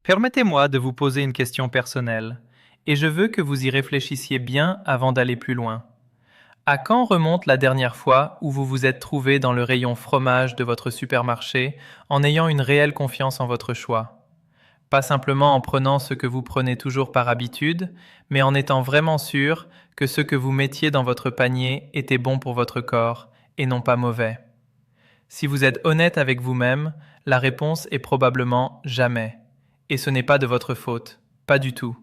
Permettez-moi de vous poser une question personnelle, et je veux que vous y réfléchissiez bien avant d'aller plus loin. À quand remonte la dernière fois où vous vous êtes trouvé dans le rayon fromage de votre supermarché en ayant une réelle confiance en votre choix? Pas simplement en prenant ce que vous prenez toujours par habitude, mais en étant vraiment sûr que ce que vous mettiez dans votre panier était bon pour votre corps et non pas mauvais. Si vous êtes honnête avec vous-même, la réponse est probablement jamais. Et ce n'est pas de votre faute, pas du tout.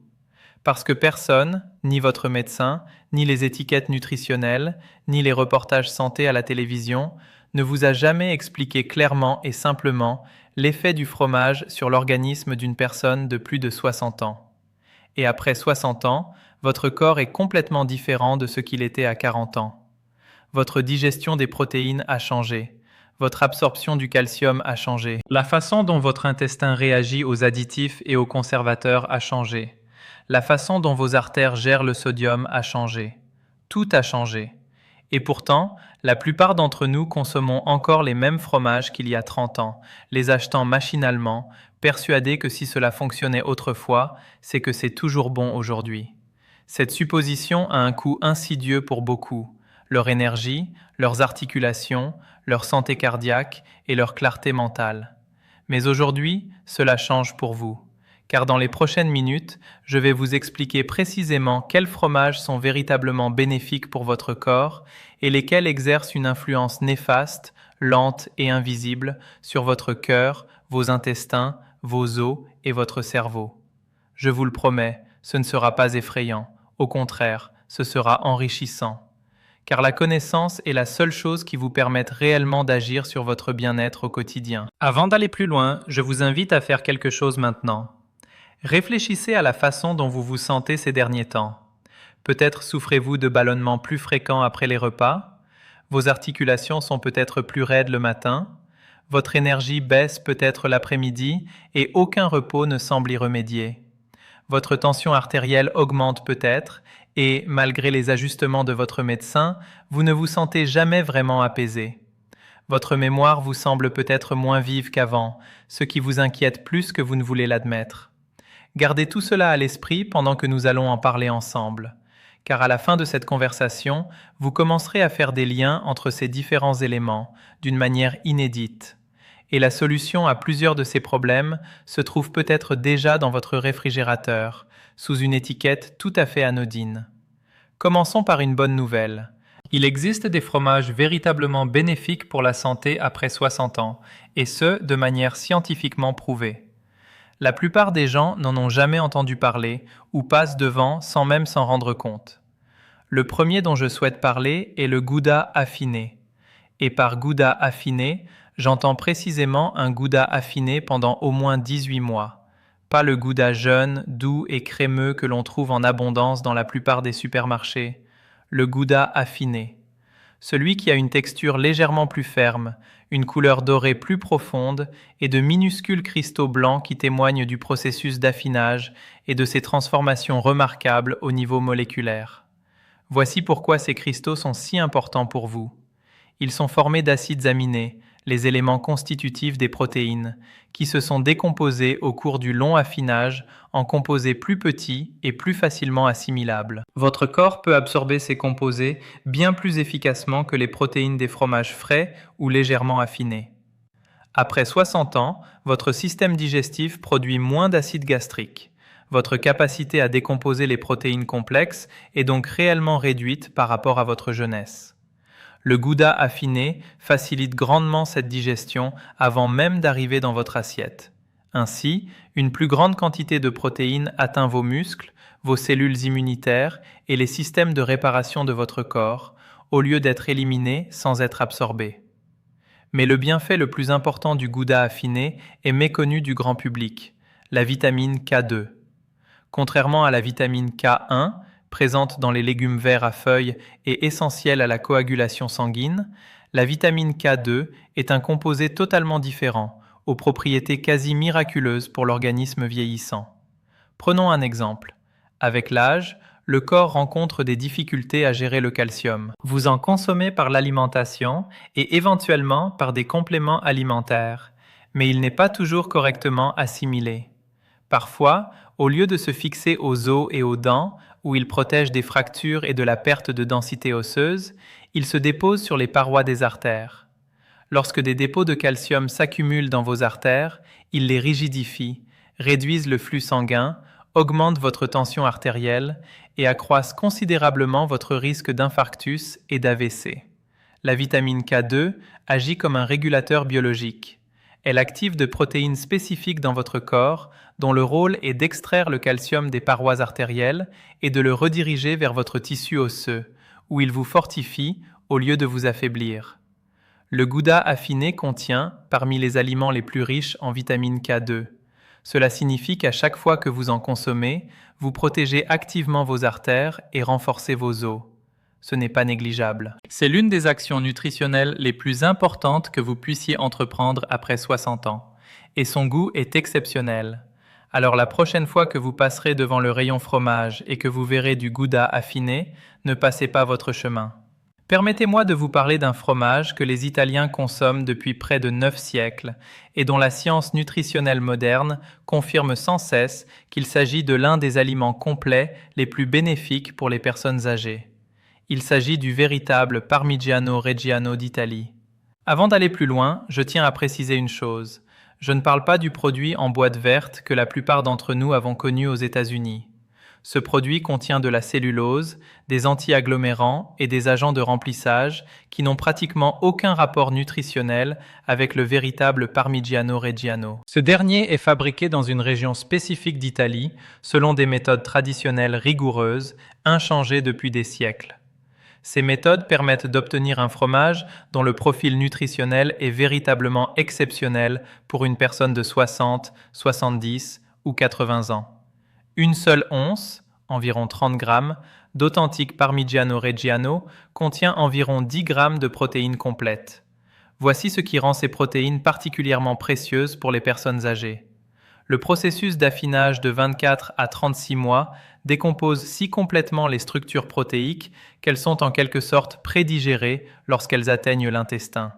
Parce que personne, ni votre médecin, ni les étiquettes nutritionnelles, ni les reportages santé à la télévision, ne vous a jamais expliqué clairement et simplement l'effet du fromage sur l'organisme d'une personne de plus de 60 ans. Et après 60 ans, votre corps est complètement différent de ce qu'il était à 40 ans. Votre digestion des protéines a changé. Votre absorption du calcium a changé. La façon dont votre intestin réagit aux additifs et aux conservateurs a changé. La façon dont vos artères gèrent le sodium a changé. Tout a changé. Et pourtant, la plupart d'entre nous consommons encore les mêmes fromages qu'il y a 30 ans, les achetant machinalement, persuadés que si cela fonctionnait autrefois, c'est que c'est toujours bon aujourd'hui. Cette supposition a un coût insidieux pour beaucoup: leur énergie, leurs articulations, leur santé cardiaque et leur clarté mentale. Mais aujourd'hui, cela change pour vous, car dans les prochaines minutes, je vais vous expliquer précisément quels fromages sont véritablement bénéfiques pour votre corps et lesquels exercent une influence néfaste, lente et invisible sur votre cœur, vos intestins, vos os et votre cerveau. Je vous le promets, ce ne sera pas effrayant, au contraire, ce sera enrichissant. Car la connaissance est la seule chose qui vous permette réellement d'agir sur votre bien-être au quotidien. Avant d'aller plus loin, je vous invite à faire quelque chose maintenant. Réfléchissez à la façon dont vous vous sentez ces derniers temps. Peut-être souffrez-vous de ballonnements plus fréquents après les repas, vos articulations sont peut-être plus raides le matin, votre énergie baisse peut-être l'après-midi et aucun repos ne semble y remédier. Votre tension artérielle augmente peut-être et, malgré les ajustements de votre médecin, vous ne vous sentez jamais vraiment apaisé. Votre mémoire vous semble peut-être moins vive qu'avant, ce qui vous inquiète plus que vous ne voulez l'admettre. Gardez tout cela à l'esprit pendant que nous allons en parler ensemble, car à la fin de cette conversation, vous commencerez à faire des liens entre ces différents éléments d'une manière inédite. Et la solution à plusieurs de ces problèmes se trouve peut-être déjà dans votre réfrigérateur, sous une étiquette tout à fait anodine. Commençons par une bonne nouvelle. Il existe des fromages véritablement bénéfiques pour la santé après 60 ans, et ce, de manière scientifiquement prouvée. La plupart des gens n'en ont jamais entendu parler ou passent devant sans même s'en rendre compte. Le premier dont je souhaite parler est le Gouda affiné. Et par Gouda affiné, j'entends précisément un Gouda affiné pendant au moins 18 mois. Pas le Gouda jeune, doux et crémeux que l'on trouve en abondance dans la plupart des supermarchés. Le Gouda affiné. Celui qui a une texture légèrement plus ferme, une couleur dorée plus profonde et de minuscules cristaux blancs qui témoignent du processus d'affinage et de ses transformations remarquables au niveau moléculaire. Voici pourquoi ces cristaux sont si importants pour vous. Ils sont formés d'acides aminés, les éléments constitutifs des protéines, qui se sont décomposés au cours du long affinage en composés plus petits et plus facilement assimilables. Votre corps peut absorber ces composés bien plus efficacement que les protéines des fromages frais ou légèrement affinés. Après 60 ans, votre système digestif produit moins d'acide gastrique. Votre capacité à décomposer les protéines complexes est donc réellement réduite par rapport à votre jeunesse. Le Gouda affiné facilite grandement cette digestion avant même d'arriver dans votre assiette. Ainsi, une plus grande quantité de protéines atteint vos muscles, vos cellules immunitaires et les systèmes de réparation de votre corps, au lieu d'être éliminée sans être absorbée. Mais le bienfait le plus important du Gouda affiné est méconnu du grand public, la vitamine K2. Contrairement à la vitamine K1, présente dans les légumes verts à feuilles et essentielle à la coagulation sanguine, la vitamine K2 est un composé totalement différent, aux propriétés quasi miraculeuses pour l'organisme vieillissant. Prenons un exemple. Avec l'âge, le corps rencontre des difficultés à gérer le calcium. Vous en consommez par l'alimentation et éventuellement par des compléments alimentaires, mais il n'est pas toujours correctement assimilé. Parfois, au lieu de se fixer aux os et aux dents, où il protège des fractures et de la perte de densité osseuse, il se dépose sur les parois des artères. Lorsque des dépôts de calcium s'accumulent dans vos artères, ils les rigidifient, réduisent le flux sanguin, augmentent votre tension artérielle et accroissent considérablement votre risque d'infarctus et d'AVC. La vitamine K2 agit comme un régulateur biologique. Elle active de protéines spécifiques dans votre corps, dont le rôle est d'extraire le calcium des parois artérielles et de le rediriger vers votre tissu osseux, où il vous fortifie au lieu de vous affaiblir. Le gouda affiné contient, parmi les aliments les plus riches en vitamine K2. Cela signifie qu'à chaque fois que vous en consommez, vous protégez activement vos artères et renforcez vos os. Ce n'est pas négligeable. C'est l'une des actions nutritionnelles les plus importantes que vous puissiez entreprendre après 60 ans. Et son goût est exceptionnel. Alors la prochaine fois que vous passerez devant le rayon fromage et que vous verrez du gouda affiné, ne passez pas votre chemin. Permettez-moi de vous parler d'un fromage que les Italiens consomment depuis près de 9 siècles et dont la science nutritionnelle moderne confirme sans cesse qu'il s'agit de l'un des aliments complets les plus bénéfiques pour les personnes âgées. Il s'agit du véritable Parmigiano Reggiano d'Italie. Avant d'aller plus loin, je tiens à préciser une chose. Je ne parle pas du produit en boîte verte que la plupart d'entre nous avons connu aux États-Unis. Ce produit contient de la cellulose, des anti-agglomérants et des agents de remplissage qui n'ont pratiquement aucun rapport nutritionnel avec le véritable Parmigiano Reggiano. Ce dernier est fabriqué dans une région spécifique d'Italie, selon des méthodes traditionnelles rigoureuses, inchangées depuis des siècles. Ces méthodes permettent d'obtenir un fromage dont le profil nutritionnel est véritablement exceptionnel pour une personne de 60, 70 ou 80 ans. Une seule once, environ 30 grammes, d'authentique Parmigiano Reggiano contient environ 10 grammes de protéines complètes. Voici ce qui rend ces protéines particulièrement précieuses pour les personnes âgées. Le processus d'affinage de 24 à 36 mois décompose si complètement les structures protéiques qu'elles sont en quelque sorte prédigérées lorsqu'elles atteignent l'intestin.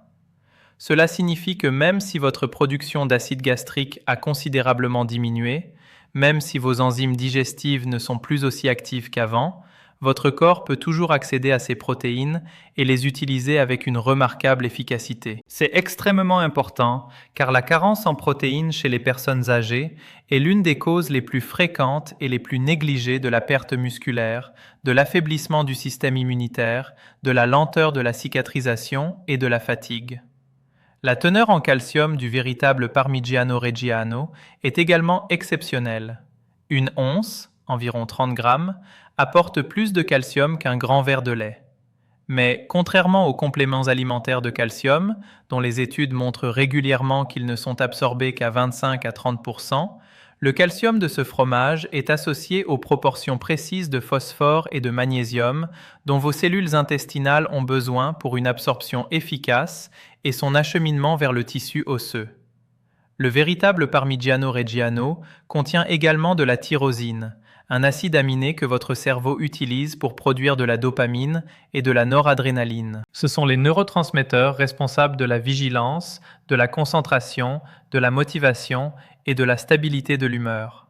Cela signifie que même si votre production d'acide gastrique a considérablement diminué, même si vos enzymes digestives ne sont plus aussi actives qu'avant, votre corps peut toujours accéder à ces protéines et les utiliser avec une remarquable efficacité. C'est extrêmement important car la carence en protéines chez les personnes âgées est l'une des causes les plus fréquentes et les plus négligées de la perte musculaire, de l'affaiblissement du système immunitaire, de la lenteur de la cicatrisation et de la fatigue. La teneur en calcium du véritable Parmigiano Reggiano est également exceptionnelle. Une once, environ 30 grammes, apporte plus de calcium qu'un grand verre de lait. Mais contrairement aux compléments alimentaires de calcium, dont les études montrent régulièrement qu'ils ne sont absorbés qu'à 25 à 30%, le calcium de ce fromage est associé aux proportions précises de phosphore et de magnésium dont vos cellules intestinales ont besoin pour une absorption efficace et son acheminement vers le tissu osseux. Le véritable Parmigiano Reggiano contient également de la tyrosine, un acide aminé que votre cerveau utilise pour produire de la dopamine et de la noradrénaline. Ce sont les neurotransmetteurs responsables de la vigilance, de la concentration, de la motivation et de la stabilité de l'humeur.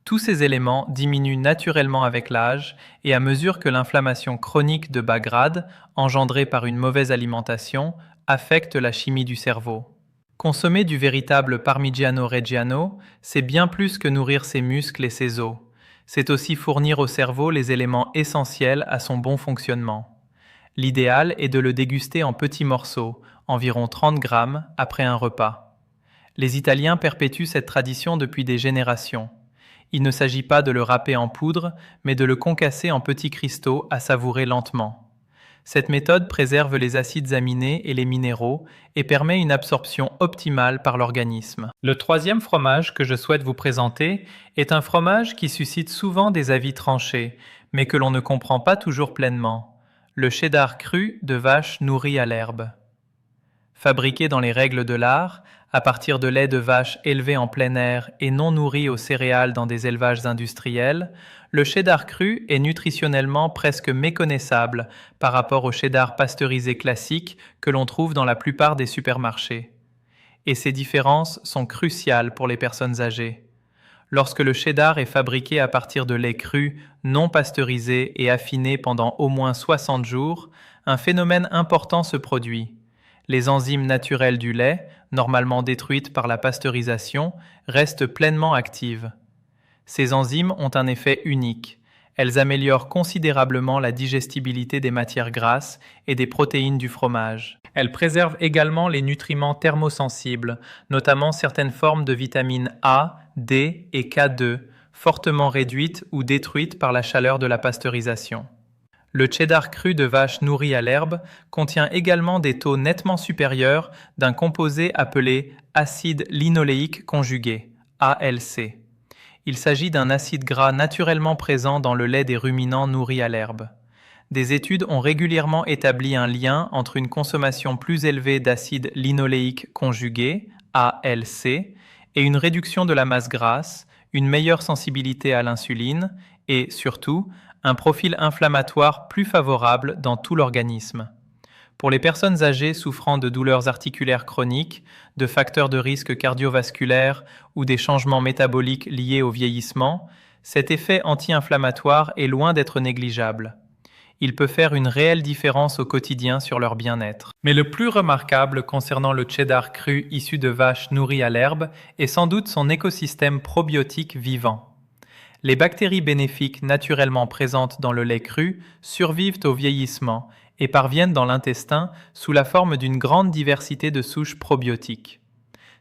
Tous ces éléments diminuent naturellement avec l'âge et à mesure que l'inflammation chronique de bas grade, engendrée par une mauvaise alimentation, affecte la chimie du cerveau. Consommer du véritable Parmigiano Reggiano, c'est bien plus que nourrir ses muscles et ses os. C'est aussi fournir au cerveau les éléments essentiels à son bon fonctionnement. L'idéal est de le déguster en petits morceaux, environ 30 grammes, après un repas. Les Italiens perpétuent cette tradition depuis des générations. Il ne s'agit pas de le râper en poudre, mais de le concasser en petits cristaux à savourer lentement. Cette méthode préserve les acides aminés et les minéraux et permet une absorption optimale par l'organisme. Le troisième fromage que je souhaite vous présenter est un fromage qui suscite souvent des avis tranchés, mais que l'on ne comprend pas toujours pleinement. Le cheddar cru de vache nourrie à l'herbe. Fabriqué dans les règles de l'art, à partir de lait de vache élevé en plein air et non nourri aux céréales dans des élevages industriels, le cheddar cru est nutritionnellement presque méconnaissable par rapport au cheddar pasteurisé classique que l'on trouve dans la plupart des supermarchés. Et ces différences sont cruciales pour les personnes âgées. Lorsque le cheddar est fabriqué à partir de lait cru, non pasteurisé et affiné pendant au moins 60 jours, un phénomène important se produit. Les enzymes naturelles du lait, normalement détruites par la pasteurisation, restent pleinement actives. Ces enzymes ont un effet unique. Elles améliorent considérablement la digestibilité des matières grasses et des protéines du fromage. Elles préservent également les nutriments thermosensibles, notamment certaines formes de vitamines A, D et K2, fortement réduites ou détruites par la chaleur de la pasteurisation. Le cheddar cru de vache nourri à l'herbe contient également des taux nettement supérieurs d'un composé appelé acide linoléique conjugué, ALC. Il s'agit d'un acide gras naturellement présent dans le lait des ruminants nourris à l'herbe. Des études ont régulièrement établi un lien entre une consommation plus élevée d'acide linoléique conjugué, ALC, et une réduction de la masse grasse, une meilleure sensibilité à l'insuline et, surtout, un profil inflammatoire plus favorable dans tout l'organisme. Pour les personnes âgées souffrant de douleurs articulaires chroniques, de facteurs de risque cardiovasculaires ou des changements métaboliques liés au vieillissement, cet effet anti-inflammatoire est loin d'être négligeable. Il peut faire une réelle différence au quotidien sur leur bien-être. Mais le plus remarquable concernant le cheddar cru issu de vaches nourries à l'herbe est sans doute son écosystème probiotique vivant. Les bactéries bénéfiques naturellement présentes dans le lait cru survivent au vieillissement et parviennent dans l'intestin sous la forme d'une grande diversité de souches probiotiques.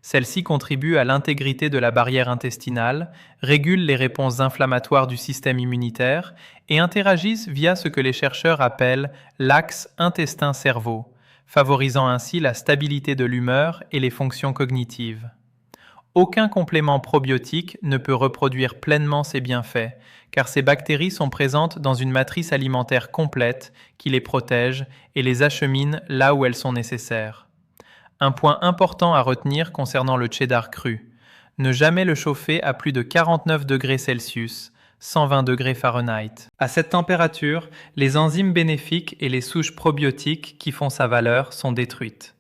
Celles-ci contribuent à l'intégrité de la barrière intestinale, régulent les réponses inflammatoires du système immunitaire et interagissent via ce que les chercheurs appellent l'axe intestin-cerveau, favorisant ainsi la stabilité de l'humeur et les fonctions cognitives. Aucun complément probiotique ne peut reproduire pleinement ces bienfaits, car ces bactéries sont présentes dans une matrice alimentaire complète qui les protège et les achemine là où elles sont nécessaires. Un point important à retenir concernant le cheddar cru: ne jamais le chauffer à plus de 49 degrés Celsius, 120 degrés Fahrenheit. À cette température, les enzymes bénéfiques et les souches probiotiques qui font sa valeur sont détruites.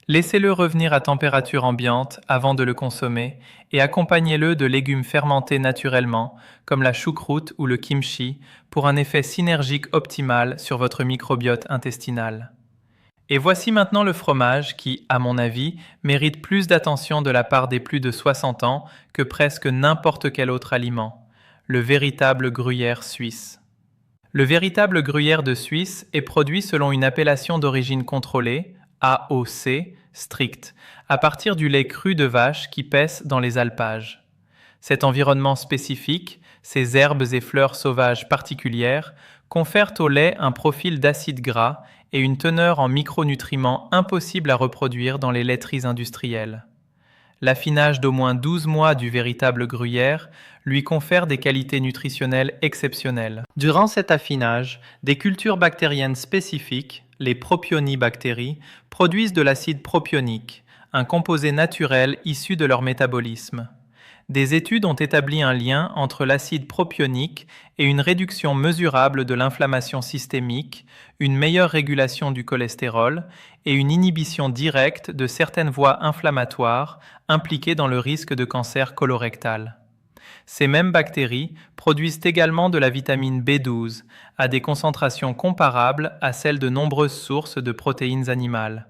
Laissez-le revenir à température ambiante avant de le consommer et accompagnez-le de légumes fermentés naturellement, comme la choucroute ou le kimchi, pour un effet synergique optimal sur votre microbiote intestinal. Et voici maintenant le fromage qui, à mon avis, mérite plus d'attention de la part des plus de 60 ans que presque n'importe quel autre aliment: le véritable gruyère suisse. Le véritable gruyère de Suisse est produit selon une appellation d'origine contrôlée, AOC, stricte, à partir du lait cru de vache qui paisse dans les alpages. Cet environnement spécifique, ces herbes et fleurs sauvages particulières, confèrent au lait un profil d'acide gras et une teneur en micronutriments impossible à reproduire dans les laiteries industrielles. L'affinage d'au moins 12 mois du véritable gruyère lui confère des qualités nutritionnelles exceptionnelles. Durant cet affinage, des cultures bactériennes spécifiques, les propionibactéries, produisent de l'acide propionique, un composé naturel issu de leur métabolisme. Des études ont établi un lien entre l'acide propionique et une réduction mesurable de l'inflammation systémique, une meilleure régulation du cholestérol et une inhibition directe de certaines voies inflammatoires impliquées dans le risque de cancer colorectal. Ces mêmes bactéries produisent également de la vitamine B12 à des concentrations comparables à celles de nombreuses sources de protéines animales.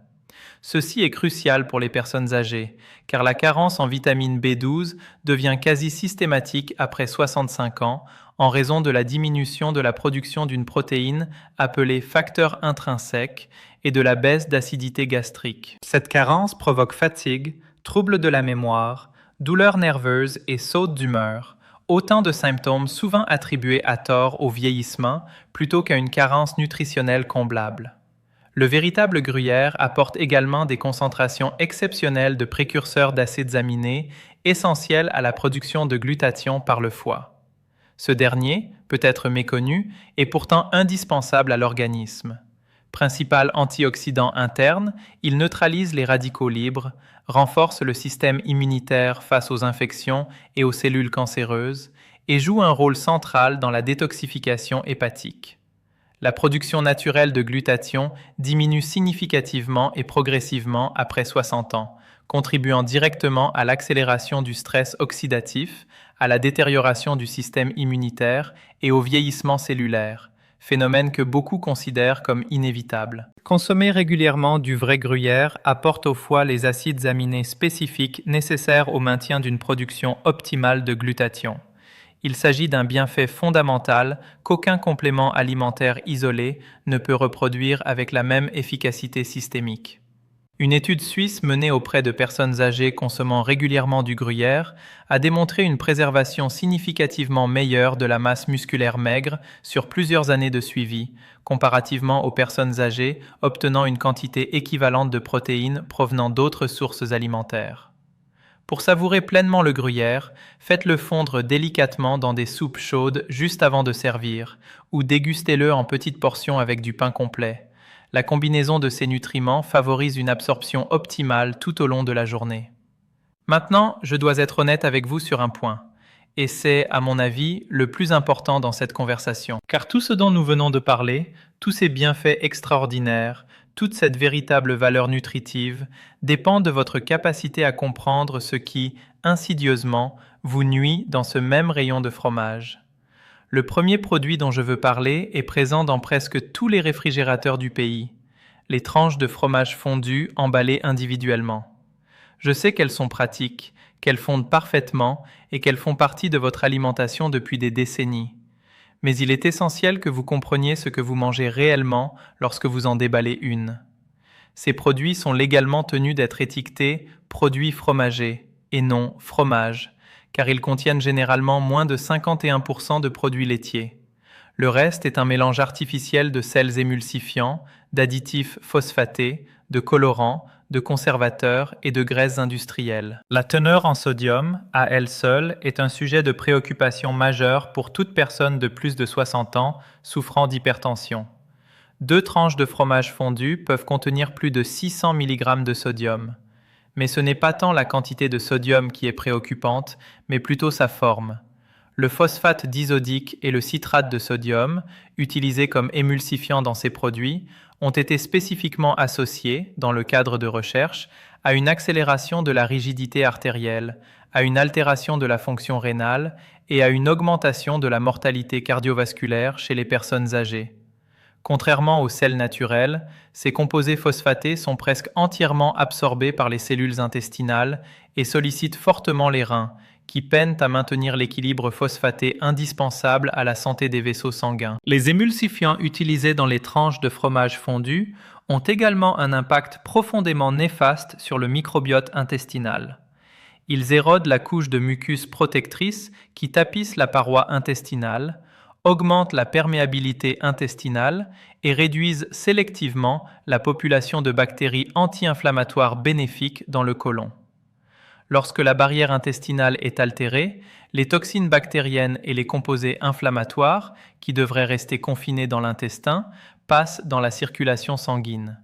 Ceci est crucial pour les personnes âgées, car la carence en vitamine B12 devient quasi systématique après 65 ans en raison de la diminution de la production d'une protéine appelée facteur intrinsèque et de la baisse d'acidité gastrique. Cette carence provoque fatigue, troubles de la mémoire, douleurs nerveuses et sautes d'humeur, autant de symptômes souvent attribués à tort au vieillissement plutôt qu'à une carence nutritionnelle comblable. Le véritable gruyère apporte également des concentrations exceptionnelles de précurseurs d'acides aminés essentiels à la production de glutathion par le foie. Ce dernier, peut-être méconnu, est pourtant indispensable à l'organisme. Principal antioxydant interne, il neutralise les radicaux libres, renforce le système immunitaire face aux infections et aux cellules cancéreuses et joue un rôle central dans la détoxification hépatique. La production naturelle de glutathion diminue significativement et progressivement après 60 ans, contribuant directement à l'accélération du stress oxydatif, à la détérioration du système immunitaire et au vieillissement cellulaire, phénomène que beaucoup considèrent comme inévitable. Consommer régulièrement du vrai gruyère apporte au foie les acides aminés spécifiques nécessaires au maintien d'une production optimale de glutathion. Il s'agit d'un bienfait fondamental qu'aucun complément alimentaire isolé ne peut reproduire avec la même efficacité systémique. Une étude suisse menée auprès de personnes âgées consommant régulièrement du gruyère a démontré une préservation significativement meilleure de la masse musculaire maigre sur plusieurs années de suivi, comparativement aux personnes âgées obtenant une quantité équivalente de protéines provenant d'autres sources alimentaires. Pour savourer pleinement le gruyère, faites-le fondre délicatement dans des soupes chaudes juste avant de servir, ou dégustez-le en petites portions avec du pain complet. La combinaison de ces nutriments favorise une absorption optimale tout au long de la journée. Maintenant, je dois être honnête avec vous sur un point, et c'est, à mon avis, le plus important dans cette conversation. Car tout ce dont nous venons de parler, tous ces bienfaits extraordinaires, toute cette véritable valeur nutritive, dépend de votre capacité à comprendre ce qui, insidieusement, vous nuit dans ce même rayon de fromage. Le premier produit dont je veux parler est présent dans presque tous les réfrigérateurs du pays, les tranches de fromage fondu emballées individuellement. Je sais qu'elles sont pratiques, qu'elles fondent parfaitement et qu'elles font partie de votre alimentation depuis des décennies. Mais il est essentiel que vous compreniez ce que vous mangez réellement lorsque vous en déballez une. Ces produits sont légalement tenus d'être étiquetés « produits fromagés » et non « fromage », car ils contiennent généralement moins de 51% de produits laitiers. Le reste est un mélange artificiel de sels émulsifiants, d'additifs phosphatés, de colorants, de conservateurs et de graisses industrielles. La teneur en sodium, à elle seule, est un sujet de préoccupation majeur pour toute personne de plus de 60 ans souffrant d'hypertension. 2 tranches de fromage fondu peuvent contenir plus de 600 mg de sodium. Mais ce n'est pas tant la quantité de sodium qui est préoccupante, mais plutôt sa forme. Le phosphate disodique et le citrate de sodium, utilisés comme émulsifiants dans ces produits, ont été spécifiquement associés, dans le cadre de recherche, à une accélération de la rigidité artérielle, à une altération de la fonction rénale et à une augmentation de la mortalité cardiovasculaire chez les personnes âgées. Contrairement aux sels naturels, ces composés phosphatés sont presque entièrement absorbés par les cellules intestinales et sollicitent fortement les reins, qui peinent à maintenir l'équilibre phosphaté indispensable à la santé des vaisseaux sanguins. Les émulsifiants utilisés dans les tranches de fromage fondu ont également un impact profondément néfaste sur le microbiote intestinal. Ils érodent la couche de mucus protectrice qui tapisse la paroi intestinale, augmentent la perméabilité intestinale et réduisent sélectivement la population de bactéries anti-inflammatoires bénéfiques dans le côlon. Lorsque la barrière intestinale est altérée, les toxines bactériennes et les composés inflammatoires, qui devraient rester confinés dans l'intestin, passent dans la circulation sanguine.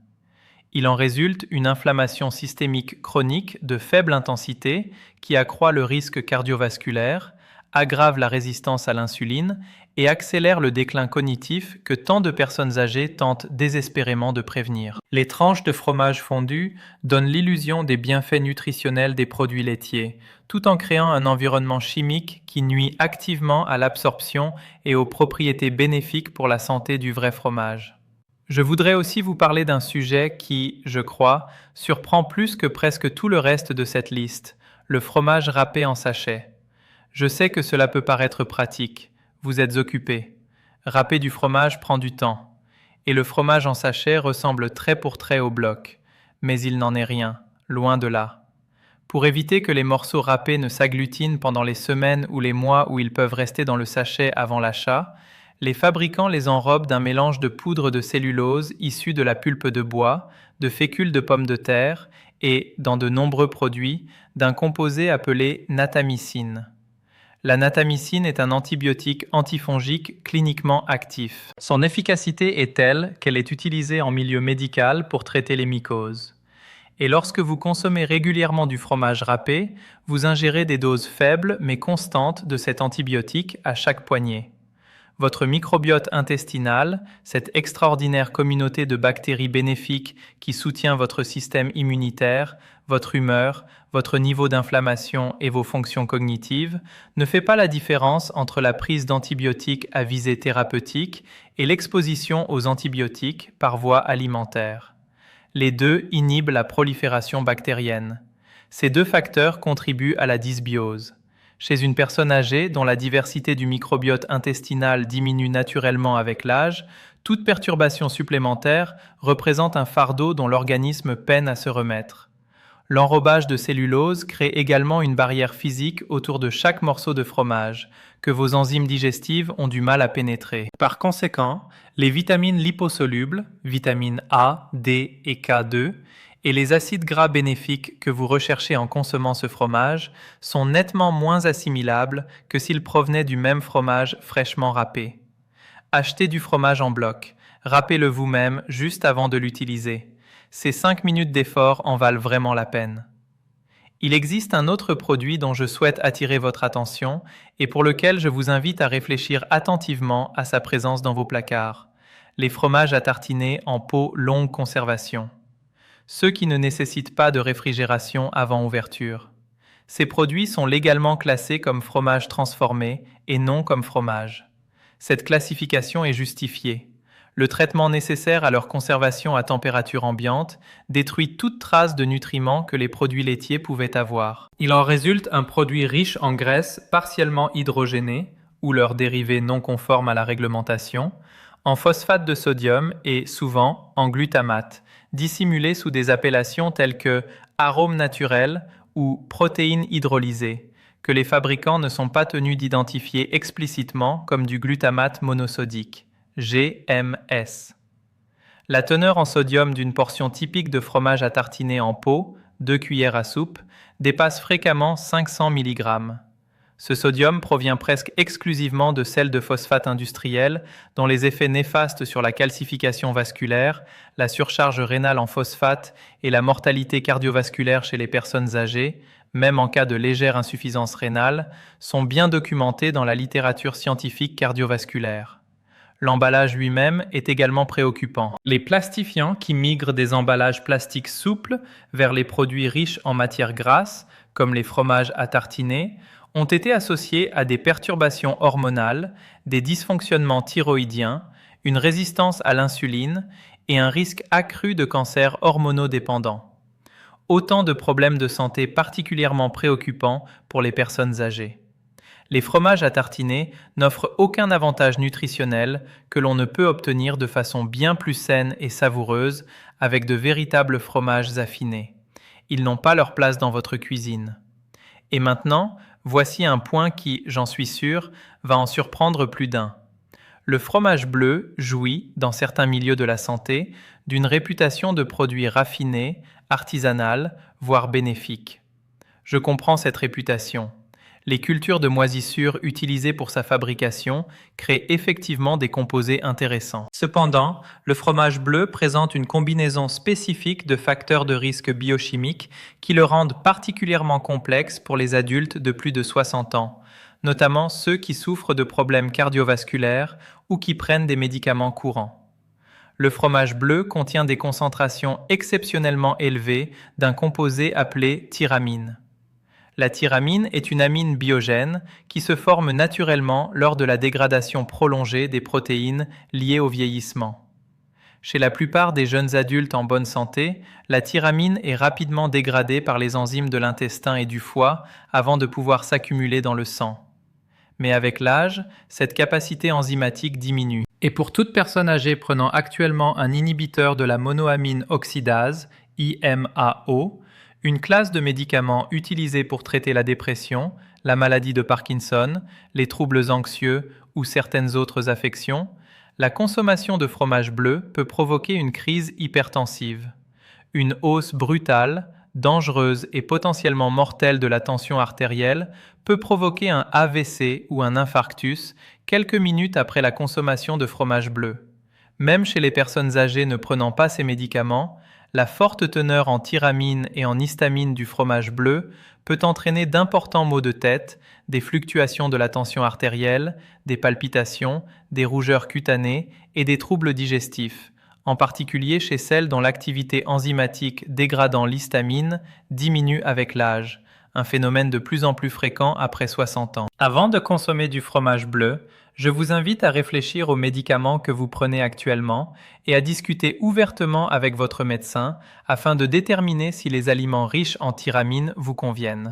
Il en résulte une inflammation systémique chronique de faible intensité qui accroît le risque cardiovasculaire, aggrave la résistance à l'insuline et accélère le déclin cognitif que tant de personnes âgées tentent désespérément de prévenir. Les tranches de fromage fondu donnent l'illusion des bienfaits nutritionnels des produits laitiers, tout en créant un environnement chimique qui nuit activement à l'absorption et aux propriétés bénéfiques pour la santé du vrai fromage. Je voudrais aussi vous parler d'un sujet qui, je crois, surprend plus que presque tout le reste de cette liste, le fromage râpé en sachet. Je sais que cela peut paraître pratique. Vous êtes occupé. Râper du fromage prend du temps. Et le fromage en sachet ressemble trait pour trait au bloc. Mais il n'en est rien, loin de là. Pour éviter que les morceaux râpés ne s'agglutinent pendant les semaines ou les mois où ils peuvent rester dans le sachet avant l'achat, les fabricants les enrobent d'un mélange de poudre de cellulose issue de la pulpe de bois, de fécule de pommes de terre et, dans de nombreux produits, d'un composé appelé natamycine. La natamycine est un antibiotique antifongique cliniquement actif. Son efficacité est telle qu'elle est utilisée en milieu médical pour traiter les mycoses. Et lorsque vous consommez régulièrement du fromage râpé, vous ingérez des doses faibles mais constantes de cet antibiotique à chaque poignée. Votre microbiote intestinal, cette extraordinaire communauté de bactéries bénéfiques qui soutient votre système immunitaire, votre humeur, votre niveau d'inflammation et vos fonctions cognitives, ne fait pas la différence entre la prise d'antibiotiques à visée thérapeutique et l'exposition aux antibiotiques par voie alimentaire. Les deux inhibent la prolifération bactérienne. Ces deux facteurs contribuent à la dysbiose. Chez une personne âgée dont la diversité du microbiote intestinal diminue naturellement avec l'âge, toute perturbation supplémentaire représente un fardeau dont l'organisme peine à se remettre. L'enrobage de cellulose crée également une barrière physique autour de chaque morceau de fromage, que vos enzymes digestives ont du mal à pénétrer. Par conséquent, les vitamines liposolubles, vitamines A, D et K2, et les acides gras bénéfiques que vous recherchez en consommant ce fromage sont nettement moins assimilables que s'ils provenaient du même fromage fraîchement râpé. Achetez du fromage en bloc, râpez-le vous-même juste avant de l'utiliser. Ces 5 minutes d'effort en valent vraiment la peine. Il existe un autre produit dont je souhaite attirer votre attention et pour lequel je vous invite à réfléchir attentivement à sa présence dans vos placards. Les fromages à tartiner en pot longue conservation. Ceux qui ne nécessitent pas de réfrigération avant ouverture. Ces produits sont légalement classés comme fromage transformé et non comme fromage. Cette classification est justifiée. Le traitement nécessaire à leur conservation à température ambiante détruit toute trace de nutriments que les produits laitiers pouvaient avoir. Il en résulte un produit riche en graisses partiellement hydrogénées, ou leurs dérivés non conformes à la réglementation, en phosphate de sodium et, souvent, en glutamate, dissimulés sous des appellations telles que arômes naturels ou protéines hydrolysées, que les fabricants ne sont pas tenus d'identifier explicitement comme du glutamate monosodique, GMS. La teneur en sodium d'une portion typique de fromage à tartiner en pot, 2 cuillères à soupe, dépasse fréquemment 500 mg. Ce sodium provient presque exclusivement de sels de phosphate industriels dont les effets néfastes sur la calcification vasculaire, la surcharge rénale en phosphate et la mortalité cardiovasculaire chez les personnes âgées, même en cas de légère insuffisance rénale, sont bien documentés dans la littérature scientifique cardiovasculaire. L'emballage lui-même est également préoccupant. Les plastifiants qui migrent des emballages plastiques souples vers les produits riches en matières grasses, comme les fromages à tartiner, ont été associés à des perturbations hormonales, des dysfonctionnements thyroïdiens, une résistance à l'insuline et un risque accru de cancer hormonodépendant. Autant de problèmes de santé particulièrement préoccupants pour les personnes âgées. Les fromages à tartiner n'offrent aucun avantage nutritionnel que l'on ne peut obtenir de façon bien plus saine et savoureuse avec de véritables fromages affinés. Ils n'ont pas leur place dans votre cuisine. Et maintenant, voici un point qui, j'en suis sûr, va en surprendre plus d'un. Le fromage bleu jouit, dans certains milieux de la santé, d'une réputation de produit raffiné, artisanal, voire bénéfique. Je comprends cette réputation. Les cultures de moisissure utilisées pour sa fabrication créent effectivement des composés intéressants. Cependant, le fromage bleu présente une combinaison spécifique de facteurs de risque biochimiques qui le rendent particulièrement complexe pour les adultes de plus de 60 ans, notamment ceux qui souffrent de problèmes cardiovasculaires ou qui prennent des médicaments courants. Le fromage bleu contient des concentrations exceptionnellement élevées d'un composé appelé tyramine. La tyramine est une amine biogène qui se forme naturellement lors de la dégradation prolongée des protéines liées au vieillissement. Chez la plupart des jeunes adultes en bonne santé, la tyramine est rapidement dégradée par les enzymes de l'intestin et du foie avant de pouvoir s'accumuler dans le sang. Mais avec l'âge, cette capacité enzymatique diminue. Et pour toute personne âgée prenant actuellement un inhibiteur de la monoamine oxydase, IMAO, une classe de médicaments utilisés pour traiter la dépression, la maladie de Parkinson, les troubles anxieux ou certaines autres affections, la consommation de fromage bleu peut provoquer une crise hypertensive. Une hausse brutale, dangereuse et potentiellement mortelle de la tension artérielle peut provoquer un AVC ou un infarctus quelques minutes après la consommation de fromage bleu. Même chez les personnes âgées ne prenant pas ces médicaments, la forte teneur en tyramine et en histamine du fromage bleu peut entraîner d'importants maux de tête, des fluctuations de la tension artérielle, des palpitations, des rougeurs cutanées et des troubles digestifs, en particulier chez celles dont l'activité enzymatique dégradant l'histamine diminue avec l'âge, un phénomène de plus en plus fréquent après 60 ans. Avant de consommer du fromage bleu, je vous invite à réfléchir aux médicaments que vous prenez actuellement et à discuter ouvertement avec votre médecin afin de déterminer si les aliments riches en tyramine vous conviennent.